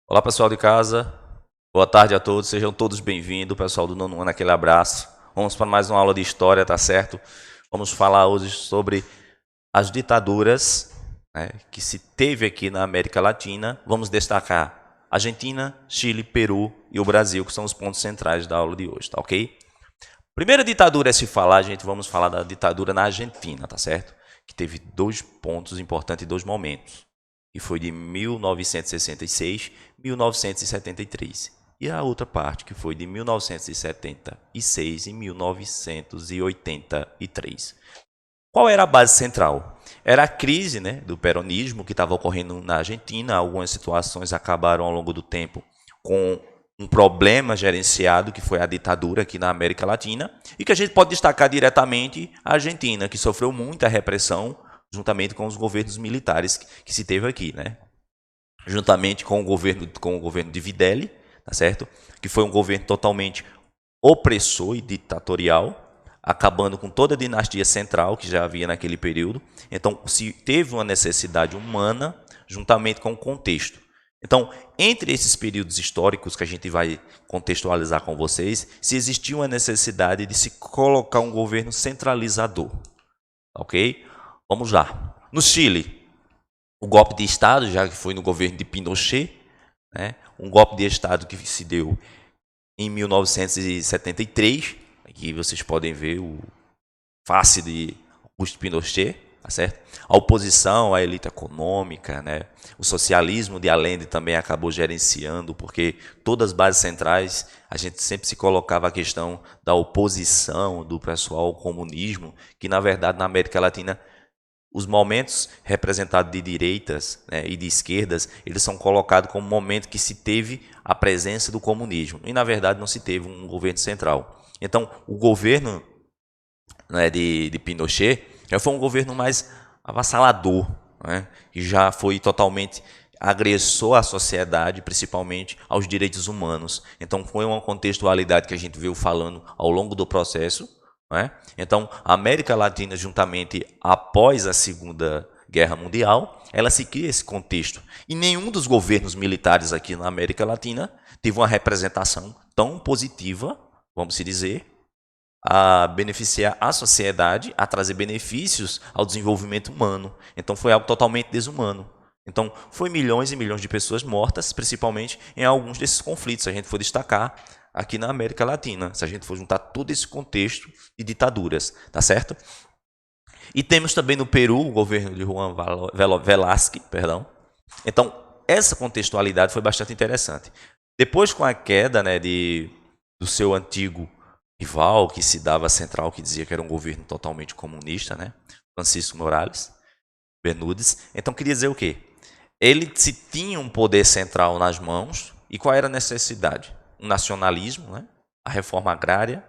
Olá, pessoal de casa. Boa tarde a todos. Sejam todos bem-vindos, pessoal do nono ano, aquele abraço. Vamos para mais uma aula de história, tá certo? Vamos falar hoje sobre as ditaduras, né, que se teve aqui na América Latina. Vamos destacar Argentina, Chile, Peru e o Brasil, que são os pontos centrais da aula de hoje, tá ok? Primeira ditadura a se falar, gente, vamos falar da ditadura na Argentina, tá certo? Que teve dois pontos importantes e dois momentos. E foi de 1966 a 1973. E a outra parte, que foi de 1976 e 1983. Qual era a base central? Era a crise, né, do peronismo que estava ocorrendo na Argentina. Algumas situações acabaram ao longo do tempo com um problema gerenciado, que foi a ditadura aqui na América Latina, e que a gente pode destacar diretamente a Argentina, que sofreu muita repressão juntamente com os governos militares que se teve aqui, né? Juntamente com o governo de Videla, tá certo? Que foi um governo totalmente opressor e ditatorial, acabando com toda a dinastia central que já havia naquele período. Então, se teve uma necessidade humana juntamente com o contexto. Então, entre esses períodos históricos que a gente vai contextualizar com vocês, se existia uma necessidade de se colocar um governo centralizador, ok? Vamos lá. No Chile, o golpe de Estado, já que foi no governo de Pinochet, né? Um golpe de Estado que se deu em 1973, aqui vocês podem ver o face de Augusto Pinochet, tá certo? A oposição à elite econômica, né? O socialismo de Allende também acabou gerenciando, porque todas as bases centrais, a gente sempre se colocava a questão da oposição do pessoal ao comunismo, que na verdade na América Latina os momentos representados de direitas, né, e de esquerdas, eles são colocados como momento que se teve a presença do comunismo. E, na verdade, não se teve um governo central. Então, o governo, né, de Pinochet já foi um governo mais avassalador, né, que já foi totalmente agressor à sociedade, principalmente aos direitos humanos. Então, foi uma contextualidade que a gente veio falando ao longo do processo. Né? Então, a América Latina, juntamente após a Segunda Guerra Mundial, ela se cria esse contexto. E nenhum dos governos militares aqui na América Latina teve uma representação tão positiva, vamos se dizer, a beneficiar a sociedade, a trazer benefícios ao desenvolvimento humano. Então, foi algo totalmente desumano. Então, foi milhões e milhões de pessoas mortas, principalmente em alguns desses conflitos. Se a gente for destacar aqui na América Latina, se a gente for juntar todo esse contexto de ditaduras, tá certo? E temos também no Peru o governo de Juan Velásquez, perdão. Então, essa contextualidade foi bastante interessante. Depois, com a queda, né, do seu antigo rival, que se dava central, que dizia que era um governo totalmente comunista, né, Francisco Morales Bermúdez. Então, queria dizer o quê? Ele se tinha um poder central nas mãos, e qual era a necessidade? Um nacionalismo, né? A reforma agrária,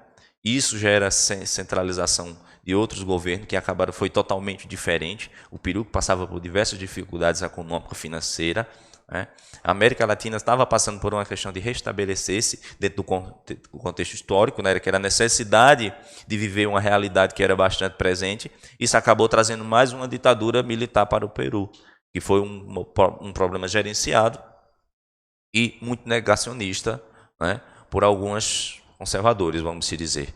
isso já era centralização de outros governos que acabaram, foi totalmente diferente. O Peru passava por diversas dificuldades econômico-financeiras. Né? A América Latina estava passando por uma questão de restabelecer-se dentro do contexto histórico, né? Que era a necessidade de viver uma realidade que era bastante presente. Isso acabou trazendo mais uma ditadura militar para o Peru, que foi um problema gerenciado e muito negacionista, né, por alguns conservadores, vamos se dizer.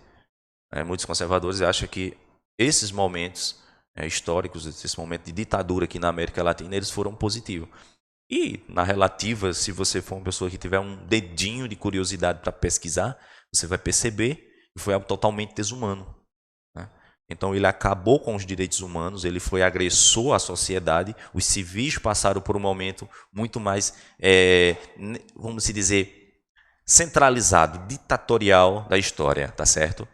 Muitos conservadores acham que esses momentos históricos, esse momento de ditadura aqui na América Latina, eles foram positivos. E, na relativa, se você for uma pessoa que tiver um dedinho de curiosidade para pesquisar, você vai perceber que foi algo totalmente desumano. Né? Então, ele acabou com os direitos humanos, ele foi agressor à sociedade, os civis passaram por um momento muito mais, vamos dizer, centralizado, ditatorial da história, tá certo?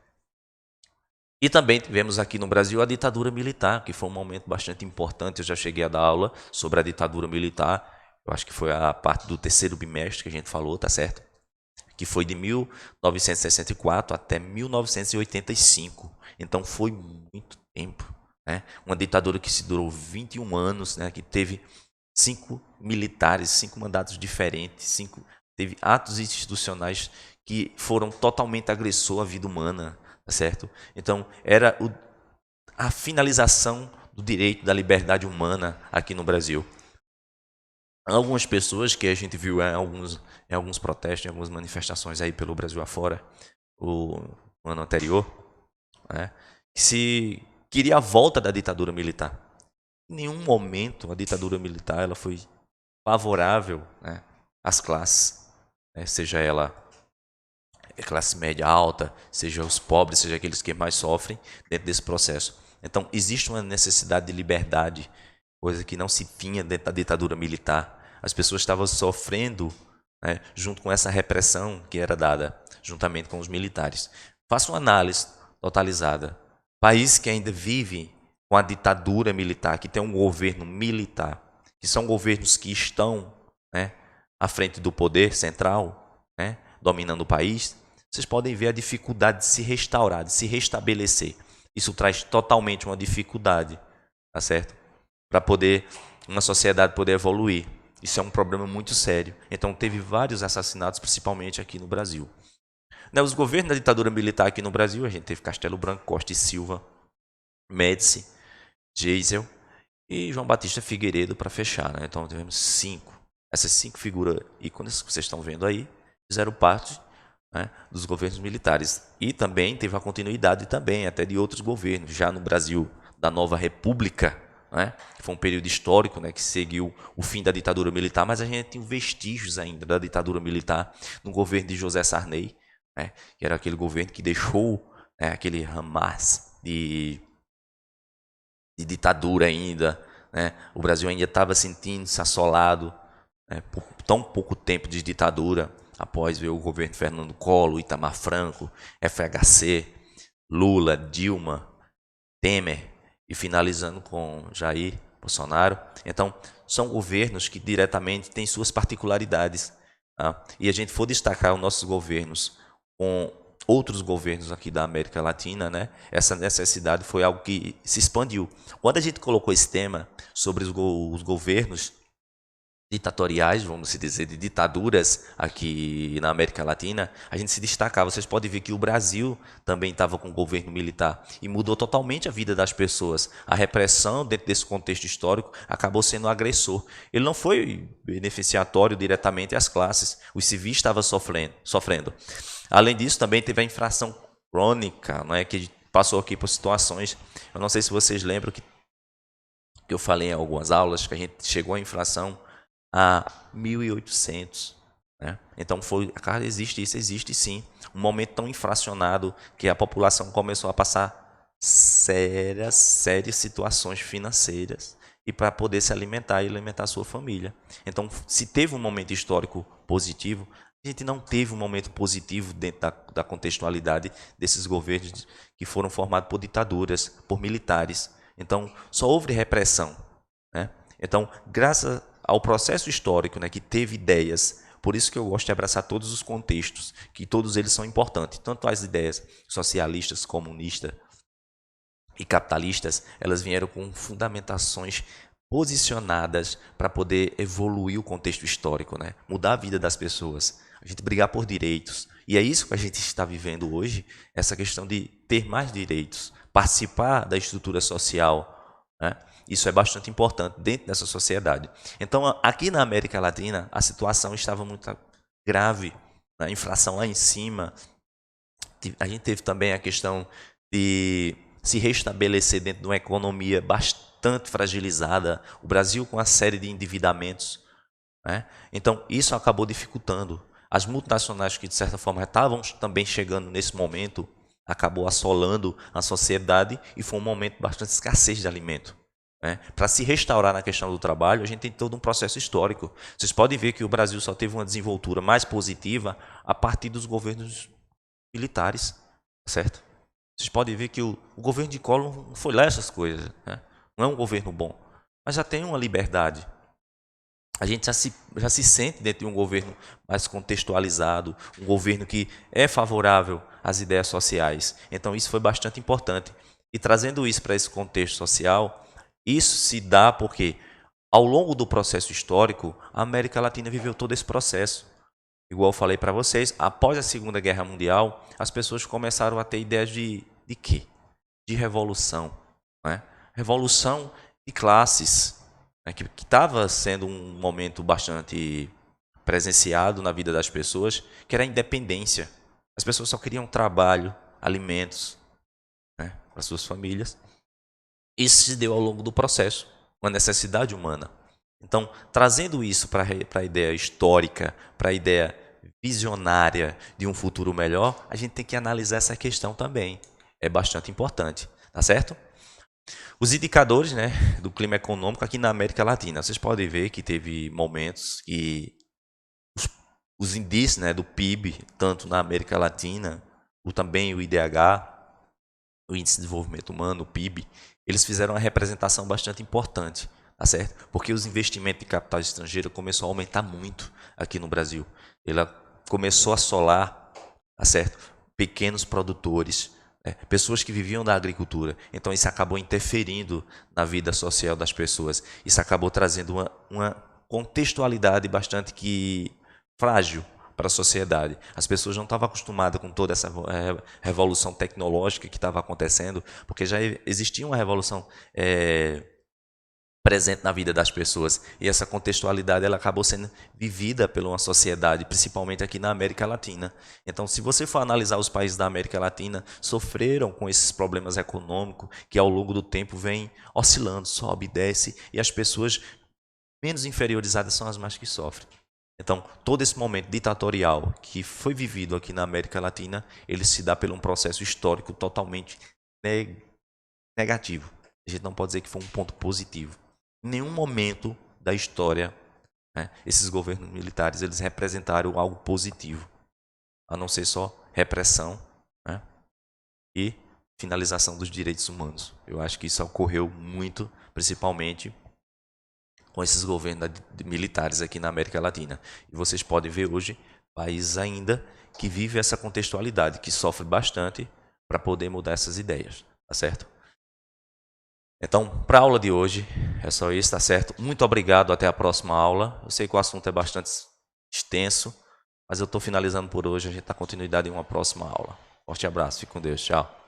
E também tivemos aqui no Brasil a ditadura militar, que foi um momento bastante importante. Eu já cheguei a dar aula sobre a ditadura militar. Eu acho que foi a parte do terceiro bimestre que a gente falou, tá certo? Que foi de 1964 até 1985. Então foi muito tempo. Né? Uma ditadura que se durou 21 anos, né? Que teve 5 militares, 5 mandatos diferentes, teve atos institucionais que foram totalmente agressor à vida humana, tá certo? Então era a finalização do direito da liberdade humana aqui no Brasil. Algumas pessoas que a gente viu em alguns protestos, em algumas manifestações aí pelo Brasil afora, o ano anterior, né, que se queria a volta da ditadura militar. Em nenhum momento a ditadura militar ela foi favorável, né, às classes, né, seja ela classe média alta, seja os pobres, seja aqueles que mais sofrem dentro desse processo. Então, existe uma necessidade de liberdade, coisa que não se tinha dentro da ditadura militar. As pessoas estavam sofrendo, né, junto com essa repressão que era dada juntamente com os militares. Faça uma análise totalizada. País que ainda vive com a ditadura militar, que tem um governo militar, que são governos que estão, né, à frente do poder central, né, dominando o país, vocês podem ver a dificuldade de se restaurar, de se restabelecer. Isso traz totalmente uma dificuldade, tá certo? Para poder uma sociedade poder evoluir. Isso é um problema muito sério. Então teve vários assassinatos, principalmente aqui no Brasil. Os governos da ditadura militar aqui no Brasil, a gente teve Castelo Branco, Costa e Silva, Médici, Geisel e João Batista Figueiredo para fechar. Né? Então tivemos 5. Essas 5 figuras ícones que vocês estão vendo aí fizeram parte, né, dos governos militares. E também teve a continuidade também até de outros governos. Já no Brasil, da nova república, né, que foi um período histórico, né, que seguiu o fim da ditadura militar, mas a gente tem vestígios ainda da ditadura militar no governo de José Sarney, né, que era aquele governo que deixou, né, aquele Hamas de ditadura ainda. Né, o Brasil ainda estava sentindo-se assolado, né, por tão pouco tempo de ditadura, após ver o governo Fernando Collor, Itamar Franco, FHC, Lula, Dilma, Temer e finalizando com Jair Bolsonaro. Então, são governos que diretamente têm suas particularidades. Tá? E a gente for destacar os nossos governos com outros governos aqui da América Latina, né? Essa necessidade foi algo que se expandiu. Quando a gente colocou esse tema sobre os governos ditatoriais, vamos dizer, de ditaduras aqui na América Latina, a gente se destacava. Vocês podem ver que o Brasil também estava com o governo militar e mudou totalmente a vida das pessoas. A repressão, dentro desse contexto histórico, acabou sendo agressor. Ele não foi beneficiatório diretamente às classes. Os civis estavam sofrendo. Além disso, também teve a infração crônica, não é, que passou aqui por situações. Eu não sei se vocês lembram que eu falei em algumas aulas que a gente chegou à infração a 1.800. Né? Então, existe sim, um momento tão infracionado que a população começou a passar sérias situações financeiras e para poder se alimentar e alimentar a sua família. Então, se teve um momento histórico positivo, a gente não teve um momento positivo dentro da contextualidade desses governos que foram formados por ditaduras, por militares. Então, só houve repressão. Né? Então, graças ao processo histórico, né, que teve ideias, por isso que eu gosto de abraçar todos os contextos, que todos eles são importantes, tanto as ideias socialistas, comunistas e capitalistas, elas vieram com fundamentações posicionadas para poder evoluir o contexto histórico, né? Mudar a vida das pessoas, a gente brigar por direitos. E é isso que a gente está vivendo hoje, essa questão de ter mais direitos, participar da estrutura social, né? Isso é bastante importante dentro dessa sociedade. Então, aqui na América Latina, a situação estava muito grave, a inflação lá em cima. A gente teve também a questão de se restabelecer dentro de uma economia bastante fragilizada, o Brasil com uma série de endividamentos. Né? Então, isso acabou dificultando. As multinacionais que, de certa forma, estavam também chegando nesse momento, acabou assolando a sociedade e foi um momento de bastante escassez de alimento. Né? Para se restaurar na questão do trabalho, a gente tem todo um processo histórico. Vocês podem ver que o Brasil só teve uma desenvoltura mais positiva a partir dos governos militares, certo? Vocês podem ver que o governo de Collor não foi lá essas coisas. Né? Não é um governo bom, mas já tem uma liberdade. A gente já se sente dentro de um governo mais contextualizado, um governo que é favorável às ideias sociais. Então, isso foi bastante importante. E trazendo isso para esse contexto social, isso se dá porque, ao longo do processo histórico, a América Latina viveu todo esse processo. Igual eu falei para vocês, após a Segunda Guerra Mundial, as pessoas começaram a ter ideias de quê? De revolução. Né? Revolução de classes. né, que estava sendo um momento bastante presenciado na vida das pessoas, que era a independência. As pessoas só queriam trabalho, alimentos, né, para suas famílias. Isso se deu ao longo do processo, uma necessidade humana. Então, trazendo isso para a ideia histórica, para a ideia visionária de um futuro melhor, a gente tem que analisar essa questão também. É bastante importante, tá certo? Os indicadores, né, do clima econômico aqui na América Latina, vocês podem ver que teve momentos que os índices, né, do PIB, tanto na América Latina, também o IDH, o Índice de Desenvolvimento Humano, o PIB, eles fizeram uma representação bastante importante, tá certo? Porque os investimentos de capital estrangeiro começou a aumentar muito aqui no Brasil. Ela começou a assolar, tá certo? Pequenos produtores, né? Pessoas que viviam da agricultura. Então isso acabou interferindo na vida social das pessoas. Isso acabou trazendo uma contextualidade bastante frágil para a sociedade. As pessoas não estavam acostumadas com toda essa revolução tecnológica que estava acontecendo, porque já existia uma revolução presente na vida das pessoas. E essa contextualidade ela acabou sendo vivida por uma sociedade, principalmente aqui na América Latina. Então, se você for analisar os países da América Latina, sofreram com esses problemas econômicos que ao longo do tempo vem oscilando, sobe, desce, e as pessoas menos inferiorizadas são as mais que sofrem. Então, todo esse momento ditatorial que foi vivido aqui na América Latina, ele se dá por um processo histórico totalmente negativo. A gente não pode dizer que foi um ponto positivo. Em nenhum momento da história, né, esses governos militares eles representaram algo positivo, a não ser só repressão, né, e finalização dos direitos humanos. Eu acho que isso ocorreu muito, principalmente com esses governos militares aqui na América Latina. E vocês podem ver hoje países ainda que vivem essa contextualidade, que sofre bastante para poder mudar essas ideias, tá certo? Então, para a aula de hoje, é só isso, tá certo? Muito obrigado, até a próxima aula. Eu sei que o assunto é bastante extenso, mas eu estou finalizando por hoje, a gente dá continuidade em uma próxima aula. Forte abraço, fique com Deus, tchau.